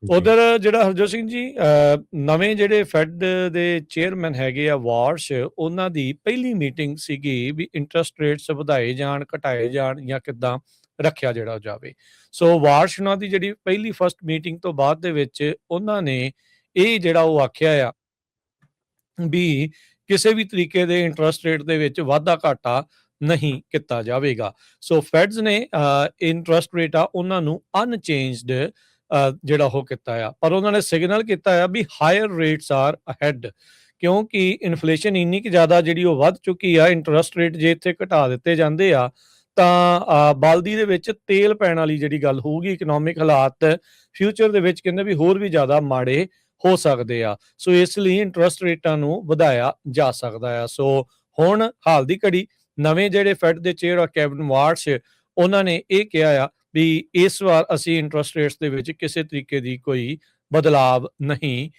ਜੀ। ਉਧਰ ਜਿਹੜਾ ਹਰਜੋਤ ਸਿੰਘ ਜੀ ਨਵੇਂ ਜਿਹੜੇ ਫੈਡ ਦੇ ਚੇਅਰਮੈਨ ਹੈਗੇ ਆ ਵਾਰਸ਼, ਉਹਨਾਂ ਦੀ ਪਹਿਲੀ ਮੀਟਿੰਗ ਸੀਗੀ ਵੀ ਇੰਟਰਸਟ ਰੇਟਸ ਵਧਾਏ ਜਾਣ, ਘਟਾਏ ਜਾਣ ਜਾਂ ਕਿੱਦਾਂ ਰੱਖਿਆ ਜਿਹੜਾ ਜਾਵੇ। ਸੋ ਵਾਰਸ਼ ਉਹਨਾਂ ਦੀ ਜਿਹੜੀ ਪਹਿਲੀ ਫਸਟ ਮੀਟਿੰਗ ਤੋਂ ਬਾਅਦ ਦੇ ਵਿੱਚ ਉਹਨਾਂ ਨੇ ਇਹ ਜਿਹੜਾ ਉਹ ਆਖਿਆ ਆ ਵੀ ਕਿਸੇ ਵੀ ਤਰੀਕੇ ਦੇ ਇੰਟਰਸਟ ਰੇਟ ਦੇ ਵਿੱਚ ਵਾਧਾ ਘਾਟਾ ਨਹੀਂ ਕੀਤਾ ਜਾਵੇਗਾ। ਸੋ ਫੈਡਸ ਨੇ ਇੰਟਰਸਟ ਰੇਟ ਆ ਉਹਨਾਂ ਨੂੰ ਅਨਚੇਂਜਡ ਜਿਹੜਾ ਉਹ ਕੀਤਾ ਆ, ਪਰ ਉਹਨਾਂ ਨੇ ਸਿਗਨਲ ਕੀਤਾ ਆ ਵੀ ਹਾਇਰ ਰੇਟਸ ਆਰ ਅਹੈਡ, ਕਿਉਂਕਿ ਇਨਫਲੇਸ਼ਨ ਇੰਨੀ ਕਿ ਜ਼ਿਆਦਾ ਜਿਹੜੀ ਉਹ ਵੱਧ ਚੁੱਕੀ ਆ। ਇੰਟਰਸਟ ਰੇਟ ਜੇ ਇੱਥੇ ਘਟਾ ਦਿੱਤੇ ਜਾਂਦੇ ਆ ਤਾਂ ਬਲਦੀ ਦੇ ਵਿੱਚ ਤੇਲ ਪੈਣ ਵਾਲੀ ਜਿਹੜੀ ਗੱਲ ਹੋਊਗੀ, ਇਕਨੋਮਿਕ ਹਾਲਾਤ ਫਿਊਚਰ ਦੇ ਵਿੱਚ ਕਹਿੰਦੇ ਵੀ ਹੋਰ ਵੀ ਜ਼ਿਆਦਾ ਮਾੜੇ ਹੋ ਸਕਦੇ ਆ। ਸੋ ਇਸ ਲਈ ਇੰਟਰਸਟ ਰੇਟਾਂ ਨੂੰ ਵਧਾਇਆ ਜਾ ਸਕਦਾ ਆ। ਸੋ ਹੁਣ ਹਾਲ ਦੀ ਘੜੀ ਨਵੇਂ ਜਿਹੜੇ ਫੈਡ ਦੇ ਚੇਅਰ ਆ ਕੈਵਿਨ ਵਾਰਸ਼, ਉਹਨਾਂ ਨੇ ਇਹ ਕਿਹਾ ਆ ਵੀ ਇਸ ਵਾਰ ਅਸੀਂ ਇੰਟਰਸਟ ਰੇਟਸ ਦੇ ਵਿੱਚ ਕਿਸੇ ਤਰੀਕੇ ਦੀ ਕੋਈ ਬਦਲਾਵ ਨਹੀਂ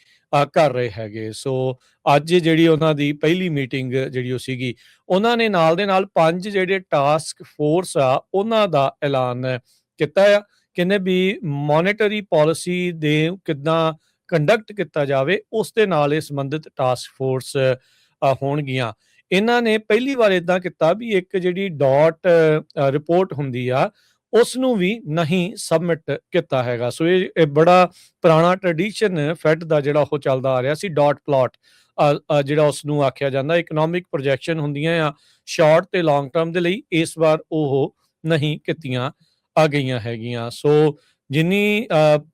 ਕਰ ਰਹੇ ਹੈਗੇ। ਸੋ ਅੱਜ ਜਿਹੜੀ ਉਹਨਾਂ ਦੀ ਪਹਿਲੀ ਮੀਟਿੰਗ ਜਿਹੜੀ ਉਹ ਸੀਗੀ, ਉਹਨਾਂ ਨੇ ਨਾਲ ਦੇ ਨਾਲ 5 ਜਿਹੜੇ ਟਾਸਕ ਫੋਰਸ ਆ ਉਹਨਾਂ ਦਾ ਐਲਾਨ ਕੀਤਾ ਆ। ਕਹਿੰਦੇ ਵੀ ਮੋਨੇਟਰੀ ਪਾਲਿਸੀ ਦੇ ਕਿੱਦਾਂ ਕੰਡਕਟ ਕੀਤਾ ਜਾਵੇ, ਉਸ ਦੇ ਨਾਲ ਇਹ ਸੰਬੰਧਿਤ ਟਾਸਕ ਫੋਰਸ ਹੋਣਗੀਆਂ। ਇਹਨਾਂ ਨੇ ਪਹਿਲੀ ਵਾਰ ਇਦਾਂ ਕੀਤਾ ਵੀ ਇੱਕ ਜਿਹੜੀ ਡਾਟ ਰਿਪੋਰਟ ਹੁੰਦੀ ਆ ਉਸ ਨੂੰ ਵੀ ਨਹੀਂ ਸਬਮਿਟ ਕੀਤਾ ਹੈਗਾ। ਸੋ ਇਹ ਬੜਾ ਪੁਰਾਣਾ ਟ੍ਰੈਡੀਸ਼ਨ ਫੈਡ ਦਾ ਜਿਹੜਾ ਉਹ ਚੱਲਦਾ ਆ ਰਿਹਾ ਸੀ। ਡਾਟ ਪਲਾਟ ਜਿਹੜਾ ਉਸ ਨੂੰ ਆਖਿਆ ਜਾਂਦਾ, ਇਕਨੋਮਿਕ ਪ੍ਰੋਜੈਕਸ਼ਨ ਹੁੰਦੀਆਂ ਆ ਸ਼ਾਰਟ ਤੇ ਲੌਂਗ ਟਰਮ ਦੇ ਲਈ, ਇਸ ਵਾਰ ਉਹ ਨਹੀਂ ਕੀਤੀਆਂ ਆ ਗਈਆਂ ਹੈਗੀਆਂ। ਸੋ ਜਿੰਨੀ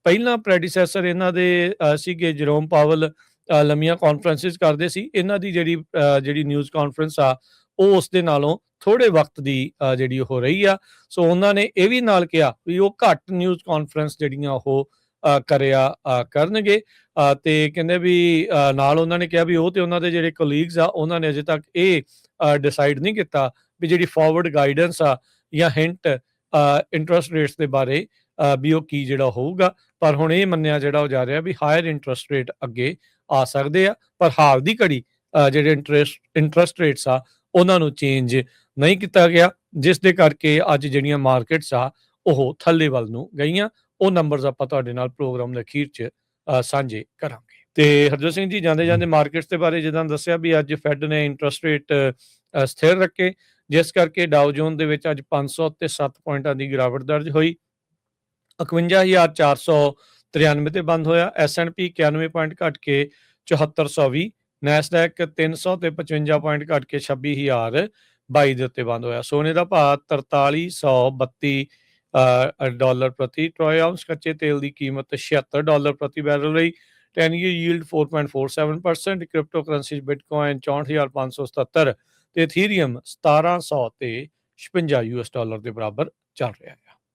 ਪਹਿਲਾਂ ਪ੍ਰੈਡੀਸੈਸਰ ਇਹਨਾਂ ਦੇ ਸੀਗੇ ਜਰੋਮ ਪਾਵਲ, ਲੰਮੀਆਂ ਕਾਨਫਰੰਸਿਸ ਕਰਦੇ ਸੀ, ਇਹਨਾਂ ਦੀ ਜਿਹੜੀ ਨਿਊਜ਼ ਕਾਨਫਰੰਸ ਆ ਉਹ ਉਸ ਦੇ ਨਾਲੋਂ ਥੋੜੇ ਵਕਤ ਦੀ ਜਿਹੜੀ ਹੋ ਰਹੀ ਆ। ਸੋ ਉਹਨਾਂ ਨੇ ਇਹ ਵੀ ਨਾਲ ਕਿਹਾ ਵੀ ਉਹ ਘੱਟ ਨਿਊਜ਼ ਕਾਨਫਰੰਸ ਜਿਹੜੀਆਂ ਉਹ ਕਰਿਆ ਕਰਨਗੇ, ਤੇ ਕਹਿੰਦੇ ਵੀ ਨਾਲ ਉਹਨਾਂ ਨੇ ਕਿਹਾ ਵੀ ਉਹ ਤੇ ਉਹਨਾਂ ਦੇ ਜਿਹੜੇ ਕੋਲੀਗਸ ਆ ਉਹਨਾਂ ਨੇ ਅਜੇ ਤੱਕ ਇਹ ਡਿਸਾਈਡ ਨਹੀਂ ਕੀਤਾ ਵੀ ਜਿਹੜੀ ਫਾਰਵਰਡ ਗਾਈਡੈਂਸ ਆ ਜਾਂ ਹਿੰਟ ਇੰਟਰਸਟ ਰੇਟਸ ਦੇ ਬਾਰੇ ਵੀ ਉਹ ਕੀ ਜਿਹੜਾ ਹੋਊਗਾ। ਪਰ ਹੁਣ ਇਹ ਮੰਨਿਆ ਜਿਹੜਾ ਉਹ ਜਾ ਰਿਹਾ ਵੀ ਹਾਇਰ ਇੰਟਰਸਟ ਰੇਟ ਅੱਗੇ ਆ ਸਕਦੇ ਆ, ਪਰ ਹਾਲ ਦੀ ਘੜੀ ਜਿਹੜੇ ਇੰਟਰਸਟ ਰੇਟਸ ਆ ਉਹਨਾਂ ਨੂੰ ਚੇਂਜ ਨਹੀਂ ਕੀਤਾ ਗਿਆ, ਜਿਸ ਦੇ ਕਰਕੇ ਅੱਜ ਜਿਹੜੀਆਂ ਮਾਰਕੀਟਸ ਆ ਉਹ ਥੱਲੇ ਵੱਲ ਨੂੰ ਗਈਆਂ। ਉਹ ਨੰਬਰਸ ਆਪਾਂ ਤੁਹਾਡੇ ਨਾਲ ਪ੍ਰੋਗਰਾਮ ਦੇ ਅਖੀਰ 'ਚ ਸਾਂਝੇ ਕਰਾਂਗੇ। ਤੇ ਹਰਜੋਤ ਸਿੰਘ ਜੀ, ਜਾਂਦੇ ਜਾਂਦੇ ਮਾਰਕੀਟਸ ਦੇ ਬਾਰੇ ਜਿੱਦਾਂ ਦੱਸਿਆ ਵੀ ਅੱਜ ਫੈਡ ਨੇ ਇੰਟਰਸਟ ਰੇਟ ਸਥਿਰ ਰੱਖੇ, ਜਿਸ ਕਰਕੇ ਡਾਓ ਜੋਨ ਦੇ ਵਿੱਚ ਅੱਜ 507 ਪੁਆਇੰਟਾਂ ਦੀ ਗਿਰਾਵਟ ਦਰਜ ਹੋਈ, 51,493 ਤੇ ਬੰਦ ਹੋਇਆ। S&P 91 ਪੁਆਇੰਟ ਘਟ ਕੇ 7420, ਨੈਸਡੈਕ 300 ਤੇ 55 ਪੁਆਇੰਟ ਘਟ ਕੇ 26,022 ਦੇ ਉੱਤੇ ਬੰਦ ਹੋਇਆ। ਸੋਨੇ ਦਾ ਭਾਅ 4332 ਡਾਲਰ ਪ੍ਰਤੀ ਟਰੋਏ ਆਉਂਸ, ਕੱਚੇ ਤੇਲ ਦੀ ਕੀਮਤ $76 ਪ੍ਰਤੀ ਬੈਰਲ ਰਹੀ। 10 year yield 4.47%, crypto currency Bitcoin 64,577 ਤੇ ਇਥੀਰੀਅਮ 1700 ਤੇ $56 ਦੇ ਬਰਾਬਰ ਚੱਲ ਰਿਹਾ ਹੈ।